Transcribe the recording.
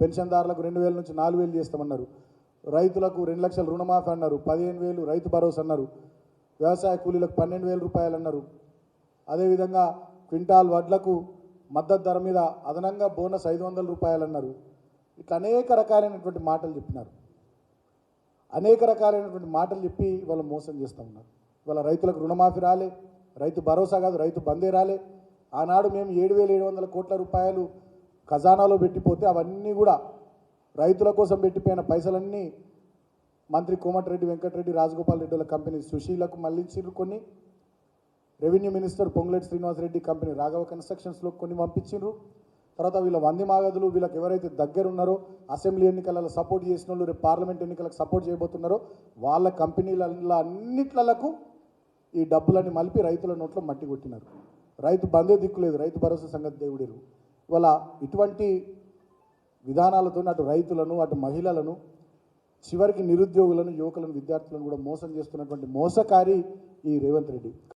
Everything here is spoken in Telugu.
పెన్షన్దారులకు 2,000 నుంచి 4,000 చేస్తామన్నారు. రైతులకు 2 లక్షల రుణమాఫీ అన్నారు. 15,000 రైతు భరోసా అన్నారు. వ్యవసాయ కూలీలకు 12,000 రూపాయలు అన్నారు. అదేవిధంగా క్వింటాల్ వడ్లకు మద్దతు ధర మీద అదనంగా బోనస్ 500 రూపాయలు అన్నారు. ఇట్లా అనేక రకాలైనటువంటి మాటలు చెప్పినారు. అనేక రకాలైనటువంటి మాటలు చెప్పి వాళ్ళు మోసం చేస్తూ ఉన్నారు. ఇవాళ రైతులకు రుణమాఫీ రాలే, రైతు భరోసా కాదు రైతు బందే రాలే. ఆనాడు మేము 7,700 కోట్ల రూపాయలు ఖజానాలో పెట్టిపోతే అవన్నీ కూడా రైతుల కోసం పెట్టిపోయిన పైసలన్నీ మంత్రి కోమటిరెడ్డి వెంకటరెడ్డి, రాజగోపాల్ రెడ్డి వాళ్ళ కంపెనీ సుశీలకు మళ్లించారు. కొన్ని revenue minister Ponguleti Srinivasa Reddy company Raghava కన్స్ట్రక్షన్స్లో కొన్ని పంపించారు. తర్వాత వీళ్ళ వంది మాగదులు వీళ్ళకి ఎవరైతే దగ్గర ఉన్నారో అసెంబ్లీ ఎన్నికలలో సపోర్ట్ చేసిన వాళ్ళు రేపు పార్లమెంట్ ఎన్నికలకు సపోర్ట్ చేయబోతున్నారో వాళ్ళ కంపెనీలలో అన్నిట్లకు ఈ డబ్బులన్నీ మలిపి రైతుల నోట్లో మట్టి కొట్టినారు. రైతు బందే దిక్కులేదు, రైతు భరోసా సంగతి దేవుడిరు. ఇవాళ ఇటువంటి విధానాలతో అటు రైతులను అటు మహిళలను చివరికి నిరుద్యోగులను యువకులను విద్యార్థులను కూడా మోసం చేస్తున్నటువంటి మోసకారి ఈ రేవంత్ రెడ్డి.